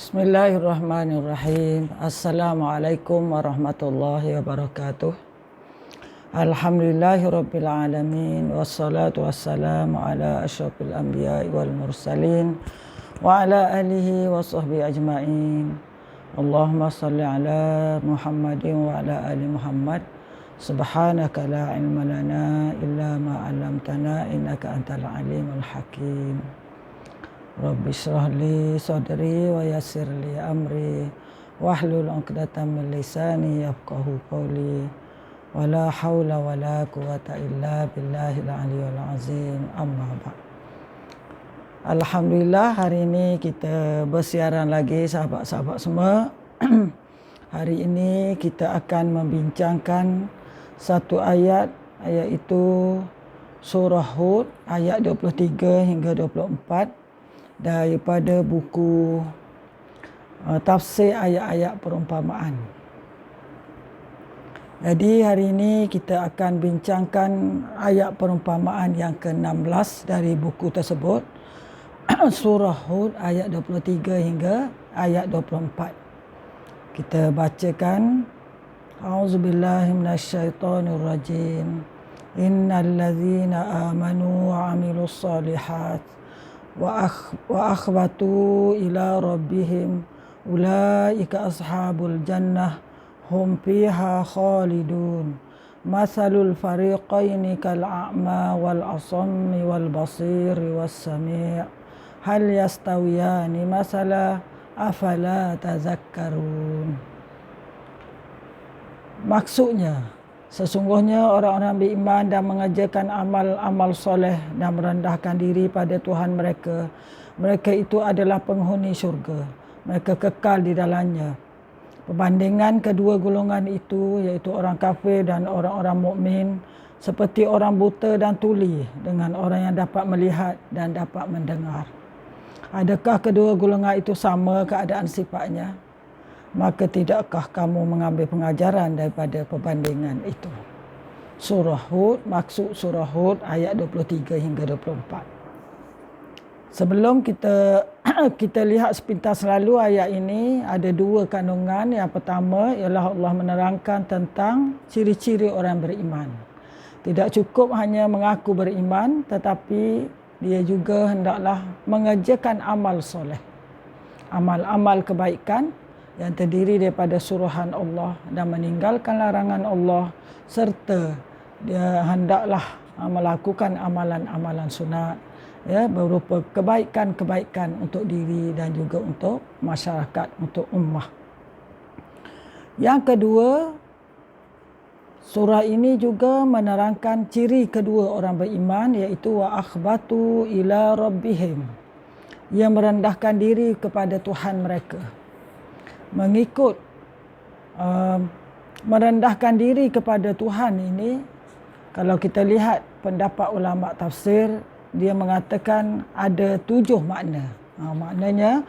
Bismillahirrahmanirrahim. Assalamualaikum warahmatullahi wabarakatuh. Alhamdulillahirabbil alamin wassalatu wassalamu ala asyrafil anbiya'i wal mursalin wa ala alihi wa sahbihi ajmain. Allahumma salli ala Muhammadin wa ala ali Muhammad. Subhanaka la ilma lana illa ma 'allamtana innaka antal alimul hakim. Rabbi shrah li sadri wa yassir li amri wahlul 'uqdatam min lisani yafqahu qawli wala haula wala quwata illa billahil aliyyil azim. Amma ba'd. Alhamdulillah, hari ini kita bersiaran lagi sahabat-sahabat semua. Hari ini kita akan membincangkan satu ayat, iaitu surah Hud ayat 23 hingga 24 daripada buku tafsir ayat-ayat perumpamaan. Jadi hari ini kita akan bincangkan ayat perumpamaan yang ke-16 dari buku tersebut, surah Hud ayat 23 hingga ayat 24. Kita bacakan. A'udzubillahi minasyaitonirrajim. Innalladzina amanu wa 'amilus shalihat wa akhbatu ila rabbihim ulaika ashabul jannah hum fiha khalidun. Masalul fariqaini kal a'ma wal asammi wal basiri was sami' hal yastawiyani masala afala tazakkarun. Maksudnya, sesungguhnya orang-orang beriman dan mengerjakan amal-amal soleh dan merendahkan diri pada Tuhan mereka, mereka itu adalah penghuni syurga. Mereka kekal di dalamnya. Perbandingan kedua golongan itu, iaitu orang kafir dan orang-orang mukmin, seperti orang buta dan tuli dengan orang yang dapat melihat dan dapat mendengar. Adakah kedua golongan itu sama keadaan sifatnya? Maka tidakkah kamu mengambil pengajaran daripada perbandingan itu? Surah Hud, maksud surah Hud ayat 23 hingga 24. Sebelum kita lihat sepintas lalu ayat ini, ada dua kandungan. Yang pertama ialah Allah menerangkan tentang ciri-ciri orang beriman. Tidak cukup hanya mengaku beriman, tetapi dia juga hendaklah mengerjakan amal soleh, amal-amal kebaikan yang terdiri daripada suruhan Allah dan meninggalkan larangan Allah, serta dia hendaklah melakukan amalan-amalan sunat, berupa kebaikan-kebaikan untuk diri dan juga untuk masyarakat, untuk ummah. Yang kedua, surah ini juga menerangkan ciri kedua orang beriman, iaitu wa akhbatu ila rabbihim, yang merendahkan diri kepada Tuhan mereka. Mengikut merendahkan diri kepada Tuhan ini, kalau kita lihat pendapat ulama tafsir, dia mengatakan ada 7 makna. Maknanya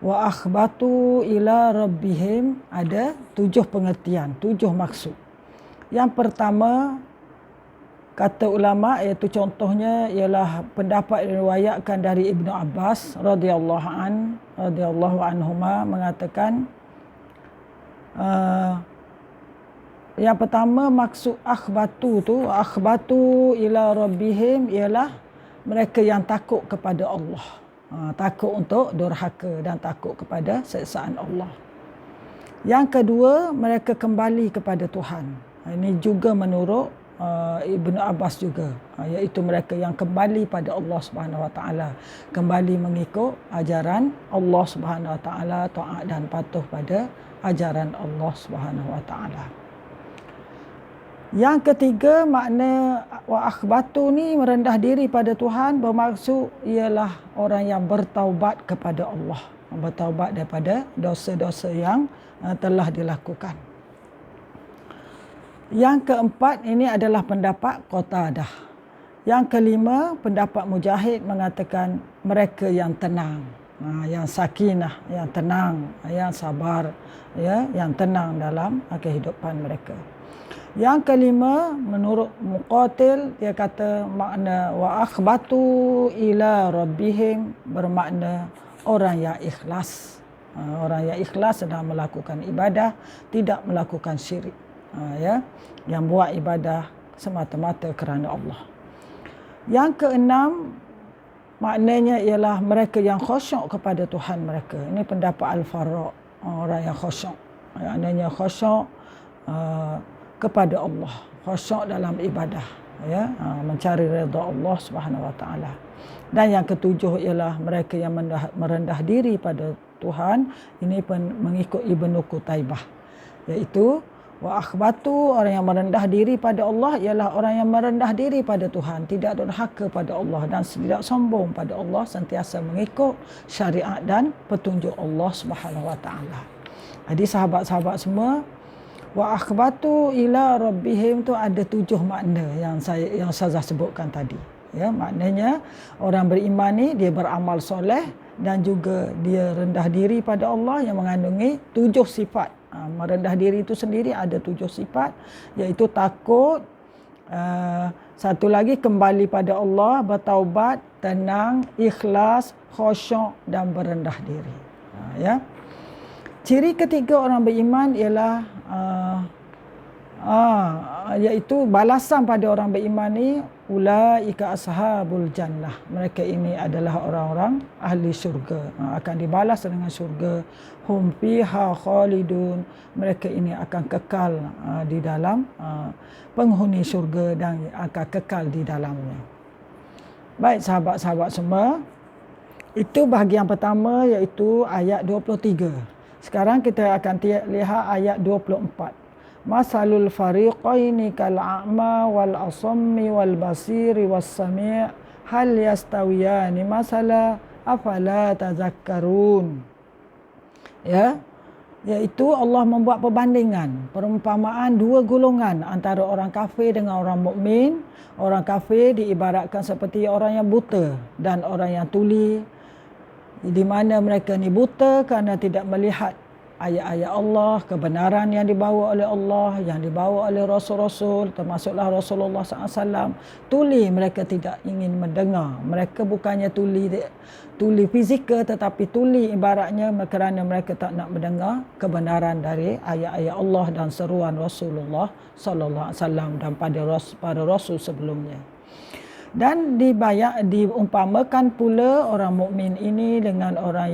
wa akhbatu ila rabbihim, ada 7 pengertian, 7 maksud. Yang pertama, kata ulama, iaitu contohnya ialah pendapat yang diriwayatkan dari Ibnu Abbas radhiyallahu anhuma mengatakan, yang pertama maksud akhbatu ila rabbihim ialah mereka yang takut kepada Allah, takut untuk durhaka dan takut kepada siksaan Allah. Yang kedua, mereka kembali kepada Tuhan. Ini juga menurut Ibnu Abbas juga, iaitu mereka yang kembali pada Allah Subhanahu Wa Taala, kembali mengikut ajaran Allah Subhanahu Wa Taala, taat dan patuh pada ajaran Allah Subhanahu Wa Taala. Yang ketiga, makna wa akhbatu ni merendah diri pada Tuhan, bermaksud ialah orang yang bertaubat kepada Allah, bertaubat daripada dosa-dosa yang telah dilakukan. Yang keempat, ini adalah pendapat Qatadah. Yang kelima, pendapat Mujahid mengatakan mereka yang tenang, yang sakinah, yang tenang, yang sabar, yang tenang dalam kehidupan mereka. Yang kelima, menurut Muqatil, dia kata makna wa akhbatu ila rabbihim bermakna orang yang ikhlas, Orang yang ikhlas sedang melakukan ibadah, tidak melakukan syirik. Ya, yang buat ibadah semata-mata kerana Allah. Yang keenam, maknanya ialah mereka yang khusyuk kepada Tuhan mereka. Ini pendapat Al-Farra, orang yang khusyuk. Maknanya khusyuk kepada Allah, khusyuk dalam ibadah, ya, mencari redha Allah Subhanahu Wa Taala. Dan yang ketujuh ialah mereka yang merendah diri pada Tuhan. Ini pun mengikut Ibnu Qutaibah, iaitu wa akhbatu, orang yang merendah diri pada Allah ialah orang yang merendah diri pada Tuhan, tidak durhaka pada Allah dan tidak sombong pada Allah, sentiasa mengikut syariat dan petunjuk Allah Subhanahu Wa Taala. Jadi sahabat-sahabat semua, wa akhbatu ila rabbihim tu ada 7 makna yang saya sebutkan tadi. Ya, maknanya orang beriman ni dia beramal soleh dan juga dia rendah diri pada Allah yang mengandungi 7 sifat. Merendah diri itu sendiri ada 7 sifat, iaitu takut, satu lagi kembali pada Allah, bertaubat, tenang, ikhlas, khusyuk dan berendah diri. Ya. Ciri ketiga orang beriman ialah iaitu balasan pada orang beriman ni, ulaika ashabul jannah. Mereka ini adalah orang-orang ahli syurga, akan dibalas dengan syurga. Hum fiha khalidun. Mereka ini akan kekal di dalam penghuni syurga dan akan kekal di dalamnya. Baik sahabat-sahabat semua, itu bahagian pertama, iaitu ayat 23. Sekarang kita akan lihat ayat 24. Masalul fariqaini kal a'ma wal asammi wal basiri was sami' hal yastawiyani masala afala tazakkarun. Ya, iaitu Allah membuat perbandingan, perumpamaan 2 golongan antara orang kafir dengan orang mukmin. Orang kafir diibaratkan seperti orang yang buta dan orang yang tuli, di mana mereka ni buta kerana tidak melihat ayat-ayat Allah, kebenaran yang dibawa oleh Allah, yang dibawa oleh Rasul-Rasul, termasuklah Rasulullah SAW. Tuli, mereka tidak ingin mendengar. Mereka bukannya tuli fizikal, tetapi tuli ibaratnya kerana mereka tak nak mendengar kebenaran dari ayat-ayat Allah dan seruan Rasulullah SAW dan para Rasul sebelumnya. Dan diumpamakan pula orang mukmin ini dengan orang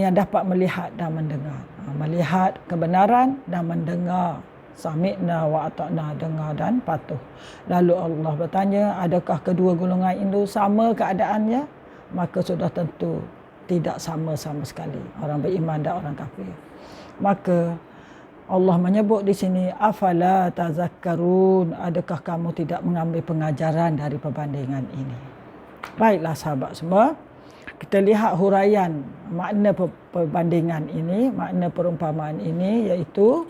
yang dapat melihat dan mendengar. Melihat kebenaran dan mendengar. Sami'na wa ata'na, dengar dan patuh. Lalu Allah bertanya, adakah kedua golongan itu sama keadaannya? Maka sudah tentu tidak sama sekali, orang beriman dan orang kafir. Maka Allah menyebut di sini, afala tazakkarun, adakah kamu tidak mengambil pengajaran dari perbandingan ini? Baiklah sahabat semua, kita lihat huraian makna perbandingan ini, makna perumpamaan ini, iaitu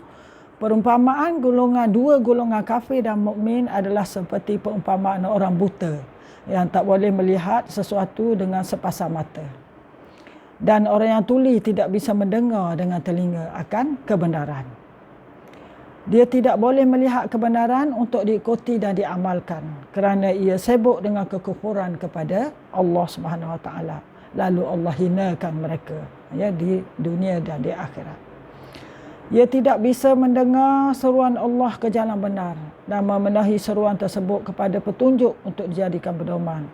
perumpamaan dua golongan kafir dan mukmin adalah seperti perumpamaan orang buta yang tak boleh melihat sesuatu dengan sepasang mata, dan orang yang tuli tidak bisa mendengar dengan telinga akan kebenaran. Dia tidak boleh melihat kebenaran untuk diikuti dan diamalkan kerana ia sibuk dengan kekufuran kepada Allah Subhanahu Wa Taala. Lalu Allah hinakan mereka, ya, di dunia dan di akhirat. Ia tidak bisa mendengar seruan Allah ke jalan benar dan memenuhi seruan tersebut kepada petunjuk untuk dijadikan pedoman.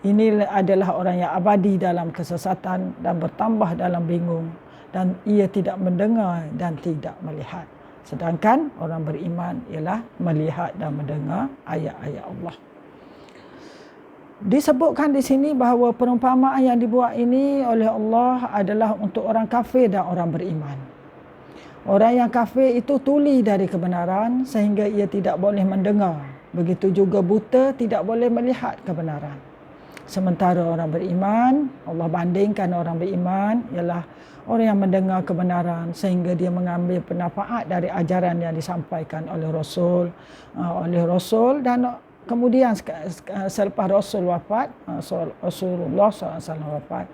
Ini adalah orang yang abadi dalam kesesatan dan bertambah dalam bingung, dan ia tidak mendengar dan tidak melihat. Sedangkan orang beriman ialah melihat dan mendengar ayat-ayat Allah. Disebutkan di sini bahawa perumpamaan yang dibuat ini oleh Allah adalah untuk orang kafir dan orang beriman. Orang yang kafir itu tuli dari kebenaran sehingga ia tidak boleh mendengar. Begitu juga buta tidak boleh melihat kebenaran. Sementara orang beriman, Allah bandingkan orang beriman ialah orang yang mendengar kebenaran sehingga dia mengambil manfaat dari ajaran yang disampaikan oleh Rasul dan kemudian selepas Rasul wafat, Rasulullah SAW wafat,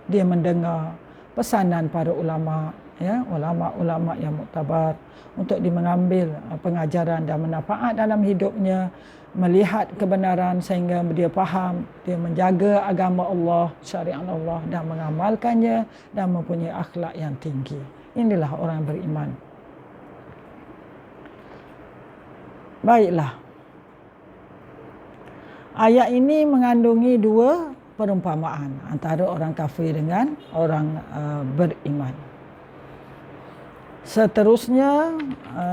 dia mendengar pesanan para ulama, ya, ulama-ulama yang muktabar, untuk dia mengambil pengajaran dan manfaat dalam hidupnya, melihat kebenaran sehingga dia faham, dia menjaga agama Allah, syariat Allah dan mengamalkannya dan mempunyai akhlak yang tinggi. Inilah orang beriman. Baiklah. Ayat ini mengandungi dua perumpamaan antara orang kafir dengan orang beriman. Seterusnya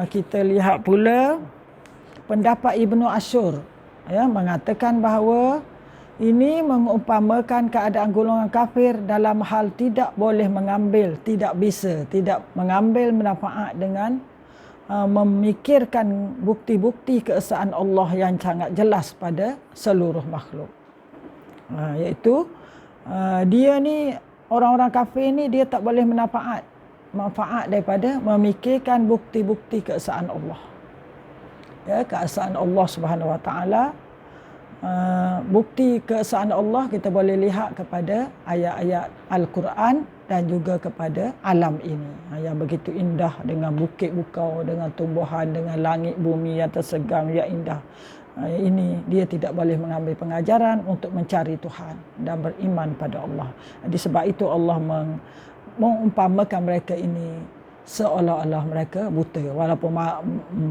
kita lihat pula pendapat Ibnu Ashur, ya, mengatakan bahawa ini mengumpamakan keadaan golongan kafir dalam hal tidak boleh mengambil, tidak mengambil manfaat dengan memikirkan bukti-bukti keesaan Allah yang sangat jelas pada seluruh makhluk. Iaitu dia ni, orang-orang kafir ni, dia tak boleh manfaat daripada memikirkan bukti-bukti keesaan Allah. Ya, keesaan Allah Subhanahu Wa Taala. Bukti keesaan Allah kita boleh lihat kepada ayat-ayat Al-Quran dan juga kepada alam ini yang begitu indah, dengan bukit bukau, dengan tumbuhan, dengan langit bumi yang tersegam yang indah. Ini dia tidak boleh mengambil pengajaran untuk mencari Tuhan dan beriman pada Allah. Jadi sebab itu Allah mengumpamakan mereka ini seolah-olah mereka buta, walaupun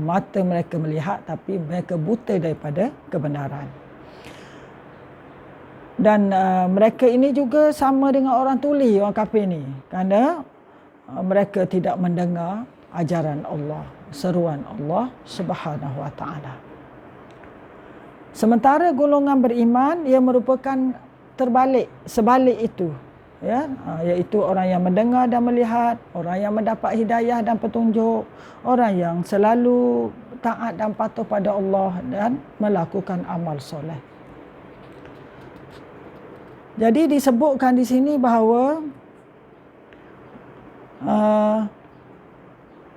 mata mereka melihat, tapi mereka buta daripada kebenaran. Dan mereka ini juga sama dengan orang tuli, orang kafir ni, kerana mereka tidak mendengar ajaran Allah, seruan Allah Subhanahu Wa Taala. Sementara golongan beriman, ia merupakan sebalik itu, ya, iaitu orang yang mendengar dan melihat, orang yang mendapat hidayah dan petunjuk, orang yang selalu taat dan patuh pada Allah dan melakukan amal soleh. Jadi disebutkan di sini bahawa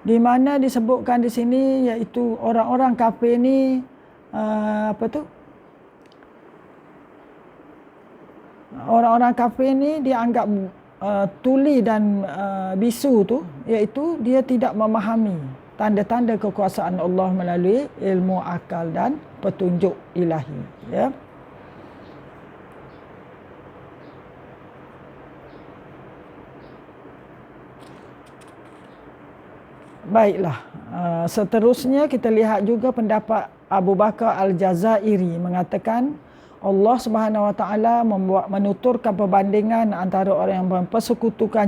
di mana disebutkan di sini, iaitu orang-orang kafir ni orang-orang kafir ni dianggap tuli dan bisu tu, iaitu dia tidak memahami tanda-tanda kekuasaan Allah melalui ilmu akal dan petunjuk ilahi, ya. Baiklah, seterusnya kita lihat juga pendapat Abu Bakar Al-Jazairi mengatakan Allah Subhanahu Wa Taala menuturkan perbandingan antara orang yang mempersekutukan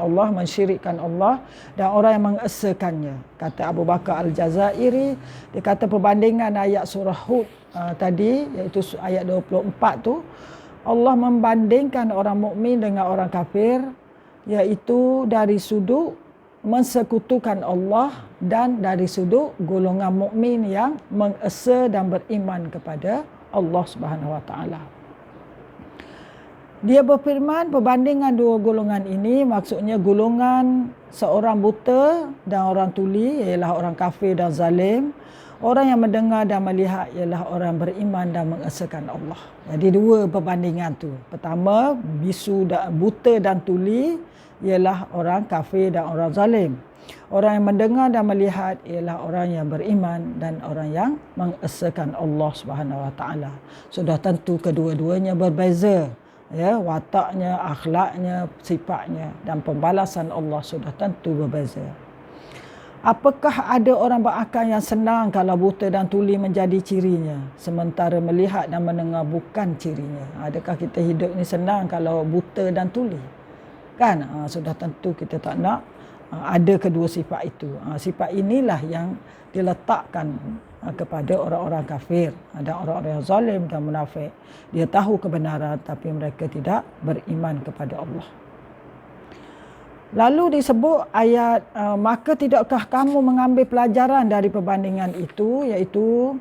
Allah, mensyirikkan Allah, dan orang yang mengesakannya. Kata Abu Bakar Al-Jazairi, dia kata perbandingan ayat surah Hud tadi, iaitu ayat 24 tu, Allah membandingkan orang mukmin dengan orang kafir, iaitu dari sudut mensekutukan Allah dan dari sudut golongan mukmin yang mengesa dan beriman kepada Allah Subhanahu Wa Taala. Dia berfirman perbandingan dua golongan ini, maksudnya golongan seorang buta dan orang tuli ialah orang kafir dan zalim. Orang yang mendengar dan melihat ialah orang beriman dan mengesakan Allah. Jadi dua perbandingan tu. Pertama, buta dan tuli ialah orang kafir dan orang zalim. Orang yang mendengar dan melihat ialah orang yang beriman dan orang yang mengesakan Allah Subhanahu Wa Taala. Sudah tentu kedua-duanya berbeza, ya, wataknya, akhlaknya, sifatnya, dan pembalasan Allah sudah tentu berbeza. Apakah ada orang berakal yang senang kalau buta dan tuli menjadi cirinya, sementara melihat dan mendengar bukan cirinya? Adakah kita hidup ni senang kalau buta dan tuli? Kan? Sudah tentu kita tak nak ada kedua sifat itu. Sifat inilah yang diletakkan kepada orang-orang kafir dan orang-orang yang zalim dan munafik. Dia tahu kebenaran tapi mereka tidak beriman kepada Allah. Lalu disebut ayat, maka tidakkah kamu mengambil pelajaran dari perbandingan itu, iaitu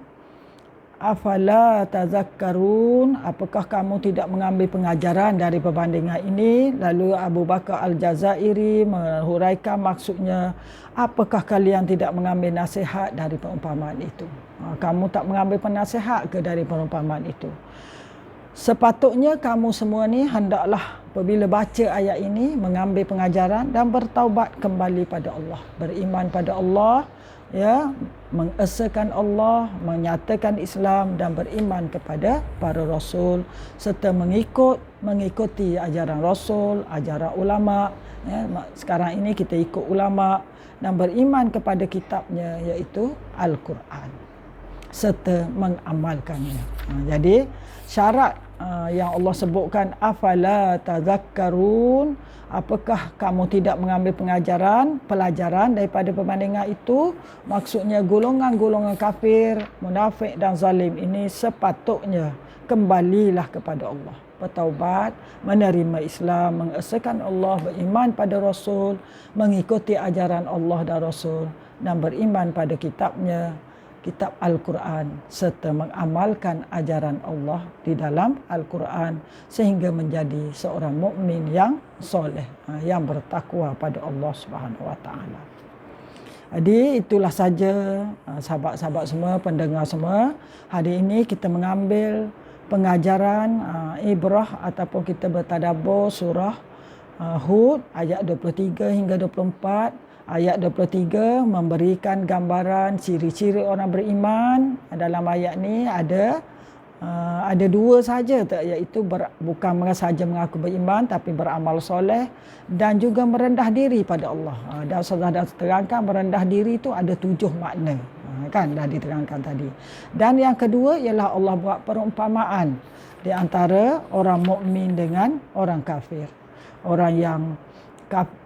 afala tazakkarun, apakah kamu tidak mengambil pengajaran dari perbandingan ini? Lalu Abu Bakar Al-Jazairi menghuraikan maksudnya, apakah kalian tidak mengambil nasihat dari perumpamaan itu? Kamu tak mengambil penasihat ke dari perumpamaan itu? Sepatutnya kamu semua ni hendaklah apabila baca ayat ini mengambil pengajaran dan bertaubat kembali pada Allah, beriman pada Allah, ya, mengesakan Allah, menyatakan Islam dan beriman kepada para rasul serta mengikuti ajaran rasul, ajaran ulama, ya. Sekarang ini kita ikut ulama dan beriman kepada kitabnya iaitu Al-Quran serta mengamalkannya. Jadi syarat yang Allah sebutkan, afala tazakkarun, apakah kamu tidak mengambil pelajaran daripada perbandingan itu? Maksudnya golongan-golongan kafir, munafik dan zalim ini sepatutnya kembalilah kepada Allah, bertaubat, menerima Islam, mengesahkan Allah, beriman pada Rasul, mengikuti ajaran Allah dan Rasul dan beriman pada kitabnya, kitab Al-Quran, serta mengamalkan ajaran Allah di dalam Al-Quran sehingga menjadi seorang mukmin yang soleh, yang bertakwa pada Allah Subhanahu Wa Taala. Jadi itulah saja sahabat-sahabat semua, pendengar semua. Hari ini kita mengambil pengajaran ibrah ataupun kita bertadabbur surah Hud ayat 23 hingga 24. Ayat 23 memberikan gambaran ciri-ciri orang beriman. Dalam ayat ni ada dua saja, iaitu bukan sahaja mengaku beriman tapi beramal soleh dan juga merendah diri pada Allah. Dan sudah diterangkan merendah diri itu ada 7 makna. Kan dah diterangkan tadi. Dan yang kedua ialah Allah buat perumpamaan di antara orang mukmin dengan orang kafir.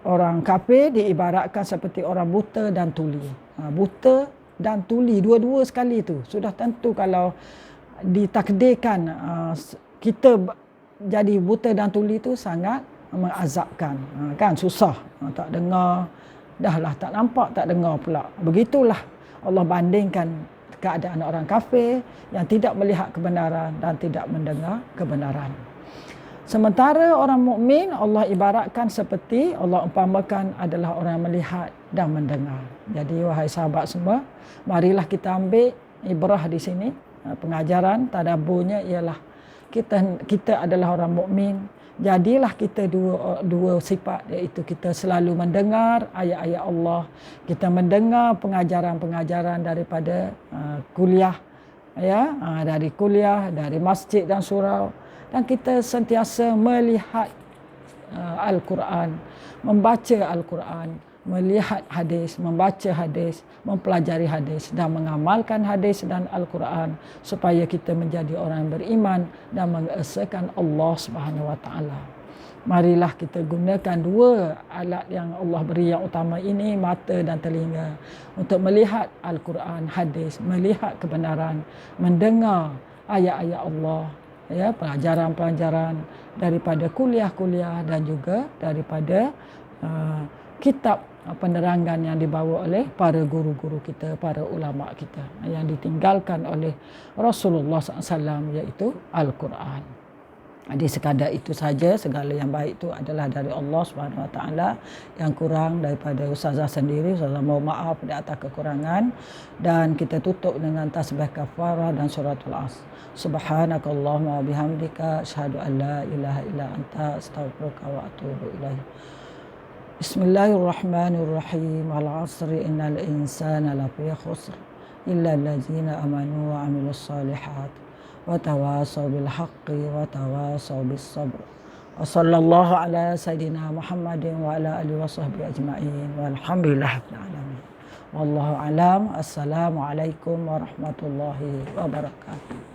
Orang kafir diibaratkan seperti orang buta dan tuli. Buta dan tuli dua-dua sekali itu. Sudah tentu kalau ditakdirkan kita jadi buta dan tuli itu sangat mengazabkan. Kan susah, tak dengar, dahlah tak nampak, tak dengar pula. Begitulah Allah bandingkan keadaan orang kafir yang tidak melihat kebenaran dan tidak mendengar kebenaran. Sementara orang mukmin Allah ibaratkan seperti, Allah umpamakan adalah orang melihat dan mendengar. Jadi wahai sahabat semua, marilah kita ambil ibrah di sini. Pengajaran tadabburnya ialah kita adalah orang mukmin. Jadilah kita dua sifat, iaitu kita selalu mendengar ayat-ayat Allah. Kita mendengar pengajaran-pengajaran daripada kuliah, ya, dari kuliah, dari masjid dan surau. Dan kita sentiasa melihat Al-Quran, membaca Al-Quran, melihat hadis, membaca hadis, mempelajari hadis dan mengamalkan hadis dan Al-Quran supaya kita menjadi orang yang beriman dan mengesahkan Allah Subhanahu Wa Taala. Marilah kita gunakan dua alat yang Allah beri yang utama ini, mata dan telinga, untuk melihat Al-Quran, hadis, melihat kebenaran, mendengar ayat-ayat Allah, ya, pelajaran-pelajaran daripada kuliah-kuliah dan juga daripada kitab penerangan yang dibawa oleh para guru-guru kita, para ulama kita yang ditinggalkan oleh Rasulullah SAW, iaitu Al-Quran. Jadi sekadar itu saja, segala yang baik itu adalah dari Allah Subhanahu Wa Taala, yang kurang daripada ustazah sendiri, ustazah mohon maaf di atas kekurangan, dan kita tutup dengan tasbih kafarah dan suratul As. Subhanakallahumma wa bihamdika asyhadu an la ilaha illa anta astaghfiruka wa atubu ilaik. Bismillahirrahmanirrahim. Wal 'asri innal insana lafi khusr illa allazina amanu wa 'amilus solihat wa tawasaw bil haqqi wa tawasaw bis sabr. Wa sallallahu ala sayidina Muhammadin wa ala alihi wa sahbihi ajma'in. Walhamdulillahirabbil alamin. Wallahu alam. Assalamualaikum warahmatullahi wabarakatuh.